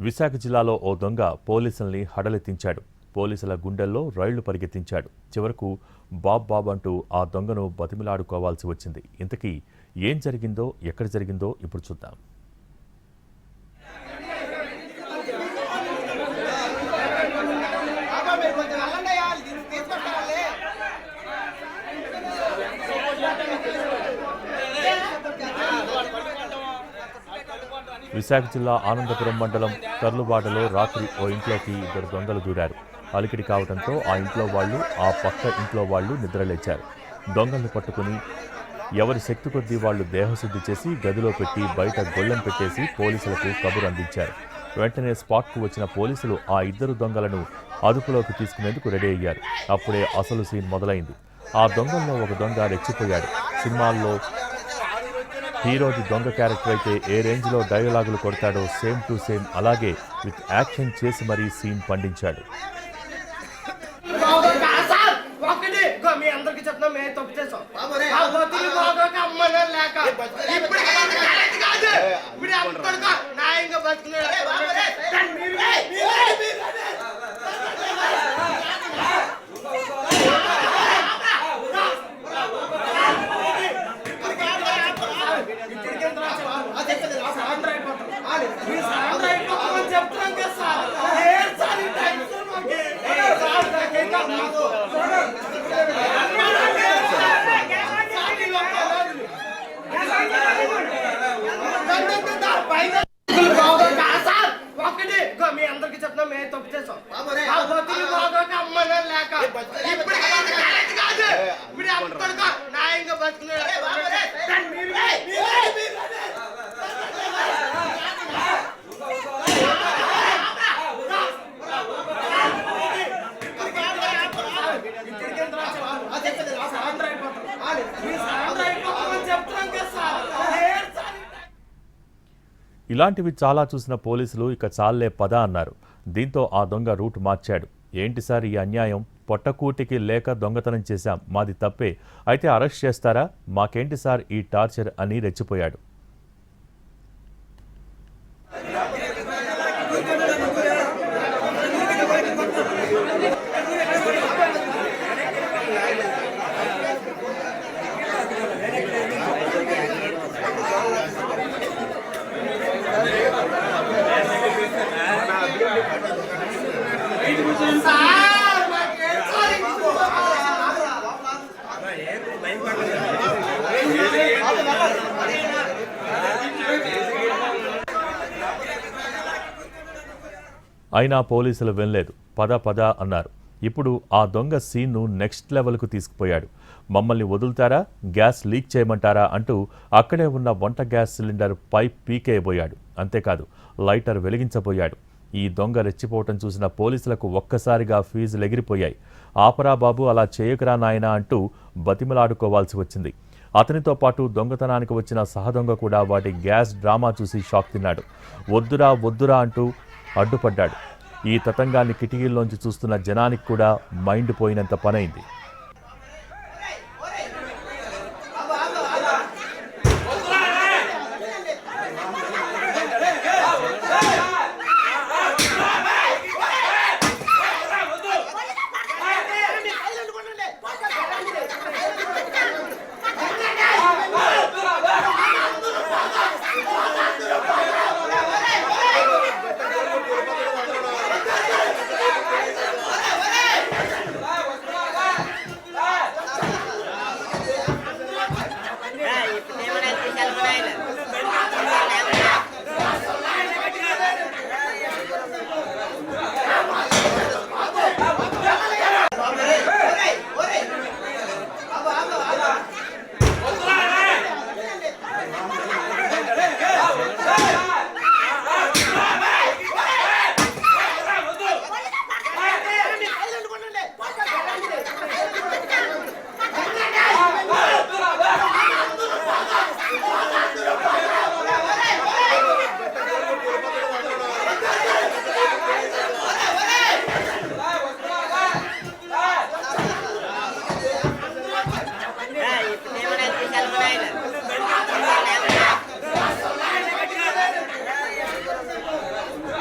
విశాఖ జిల్లాలో ఓ దొంగ పోలీసుల్ని హడలెత్తించాడు. పోలీసుల గుండెల్లో రైళ్లు పరిగెత్తించాడు. చివరకు బాబ్ అంటూ ఆ దొంగను బతిమిలాడుకోవాల్సి వచ్చింది. ఇంతకీ ఏం జరిగిందో, ఎక్కడ జరిగిందో ఇప్పుడు చూద్దాం. విశాఖ జిల్లా ఆనందపురం మండలం తర్లుబాటలో రాత్రి ఓ ఇంట్లోకి ఇద్దరు దొంగలు దూరారు. అలికిడి కావడంతో ఆ ఇంట్లో వాళ్ళు, ఆ పక్క ఇంట్లో వాళ్ళు నిద్రలేచారు. దొంగల్ని పట్టుకుని ఎవరి శక్తి కొద్దీ వాళ్లు దేహశుద్ధి చేసి గదిలో పెట్టి బయట గొళ్ళెం పెట్టేసి పోలీసులకు కబురు అందించారు. వెంటనే స్పాట్కు వచ్చిన పోలీసులు ఆ ఇద్దరు దొంగలను అదుపులోకి తీసుకునేందుకు రెడీ అయ్యారు. అప్పుడే అసలు సీన్ మొదలైంది. ఆ దొంగల్లో ఒక దొంగ రెచ్చిపోయాడు. సినిమాల్లో హీరోది దొంగ క్యారెక్టర్ అయితే ఏ రేంజ్లో డైలాగులు కొడతాడో సేమ్ టు సేమ్ అలాగే విత్ యాక్షన్ చేసి మరీ సీన్ పండించాడు. ఇలాంటివి చాలా చూసిన పోలీసులు ఇక చాలే పద అన్నారు. దీంతో ఆ దొంగ రూట్ మార్చాడు. ఏంటి సార్ ఈ అన్యాయం? పొట్టకూటికి లేక దొంగతనం చేశాం, మాది తప్పే, అయితే అరెస్ట్ చేస్తారా? మాకేంటి సార్ ఈ టార్చర్ అని రెచ్చిపోయాడు. అయినా పోలీసులు వినలేదు. పద అన్నారు. ఇప్పుడు ఆ దొంగ సీన్ను నెక్స్ట్ లెవెల్కు తీసుకుపోయాడు. మమ్మల్ని వదులుతారా, గ్యాస్ లీక్ చేయమంటారా అంటూ అక్కడే ఉన్న వంట గ్యాస్ సిలిండర్ పైప్ పీకేయబోయాడు. అంతేకాదు లైటర్ వెలిగించబోయాడు. ఈ దొంగ రెచ్చిపోవటం చూసిన పోలీసులకు ఒక్కసారిగా ఫీజులు ఎగిరిపోయాయి. ఆపరా బాబు, అలా చేయకురా నాయనా అంటూ బతిమలాడుకోవాల్సి వచ్చింది. అతనితో పాటు దొంగతనానికి వచ్చిన సహదొంగ కూడా వాటి గ్యాస్ డ్రామా చూసి షాక్ తిన్నాడు. వద్దురా అంటూ అడ్డుపడ్డాడు. ఈ తతంగాన్ని కిటికీల్లోంచి చూస్తున్న జనానికి కూడా మైండ్ పోయినంత పనైంది.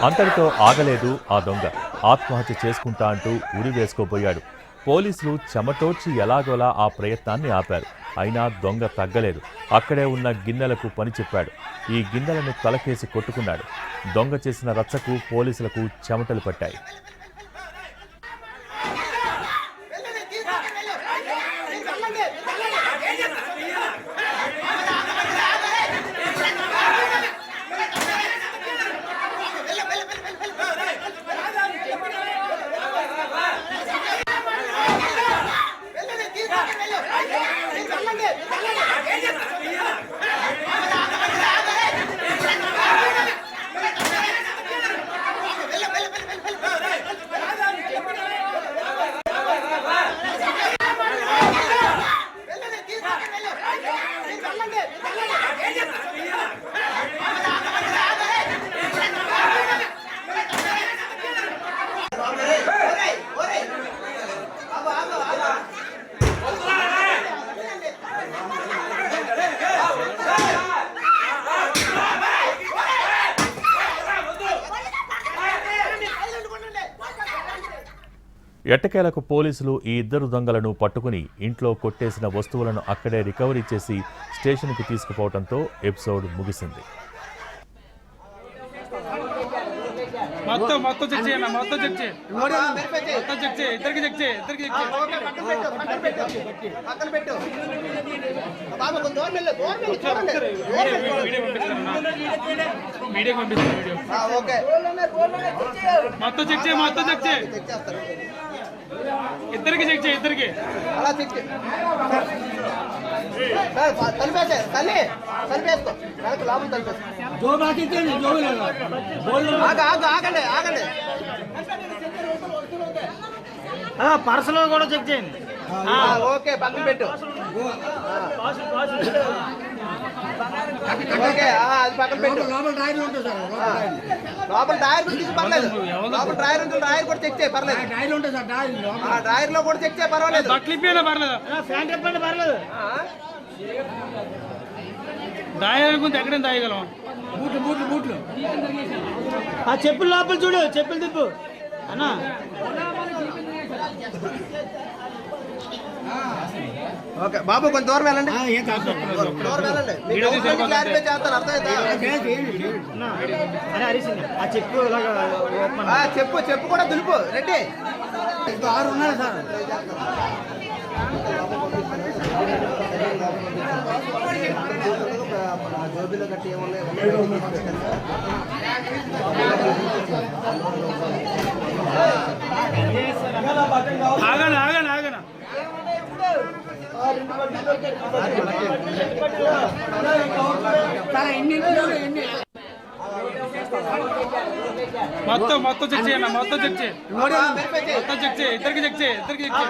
అంతటితో ఆగలేదు ఆ దొంగ. ఆత్మహత్య చేసుకుంటా అంటూ ఉరి వేసుకోబోయాడు. పోలీసులు చెమటోడ్చి ఎలాగోలా ఆ ప్రయత్నాన్ని ఆపారు. అయినా దొంగ తగ్గలేదు. అక్కడే ఉన్న గిన్నెలకు పని చెప్పాడు. ఈ గిన్నెలను తలకేసి కొట్టుకున్నాడు. దొంగ చేసిన రచ్చకు పోలీసులకు చెమటలు పట్టాయి. ఎట్టకేలకు పోలీసులు ఈ ఇద్దరు దొంగలను పట్టుకుని ఇంట్లో కొట్టేసిన వస్తువులను అక్కడే రికవరీ చేసి స్టేషన్కు తీసుకుపోవడంతో ఎపిసోడ్ ముగిసింది. ఇద్దరికి చెక్ చేయి, ఇద్దరికి అలా చెక్ చేయి. తల్లి తలిపేసుకో, వెనక లోపల తలిపేసుకో. ఆగండి ఆగండి. పర్సలో కూడా చెక్ చేయండి. ఓకే, పక్కన పెట్టు. ఓకే, అది పక్కన పెట్టు. లోపల డ్రాయర్ ఉంటుంది సార్, లోపల డ్రాయర్ తీసి పర్లేదు. లోపల డ్రాయర్ ఉంటుంది, డ్రాయర్ కూడా చెక్ చేయి పర్లేదు. డ్రాయర్ ఉంటుంది సార్, డ్రాయర్ లో కూడా చెక్ చేయి పర్వాలేదు. బట్టలు పర్లేదు, ఫ్యాంట్ ఇప్పండి పర్లేదు. దాయాలనుకుంటే ఎక్కడైనా దాయగలం. బూట్లు ఆ చెప్పులు లోపల చూడు, చెప్పులు తిప్పు అన్నా. ఓకే బాబు, కొంచెం దూరం వెళ్ళండి. దూరం వెళ్ళండి, క్లారిఫై చేస్తాను, అర్థమైందా? చెప్పు కూడా దులుపు. రెడ్డి 6 ఉన్నారు సార్. జోబీలో కట్టి ఏమన్నా ఆగనా మొత్తం చెక్ చేయండి, మొత్తం చెక్ చేయి, ఇద్దరికి చెక్ చేయి, ఇద్దరికి చెక్ చేయి.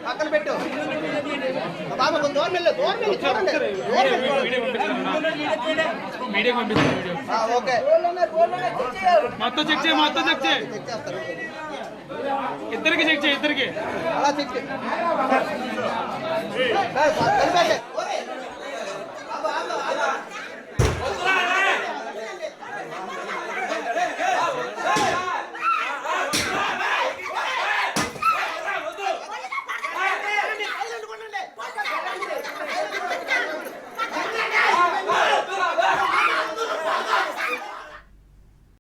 పక్కన పెట్టు బాబు, కొంచెం దూరం వెళ్ళు. మీడియా పంపిస్తాను. ఓకే, మొత్తం చెక్ చేయి, ఇద్దరికి చెక్ చేయి, ఇద్దరికి అలా చెక్ చేయి.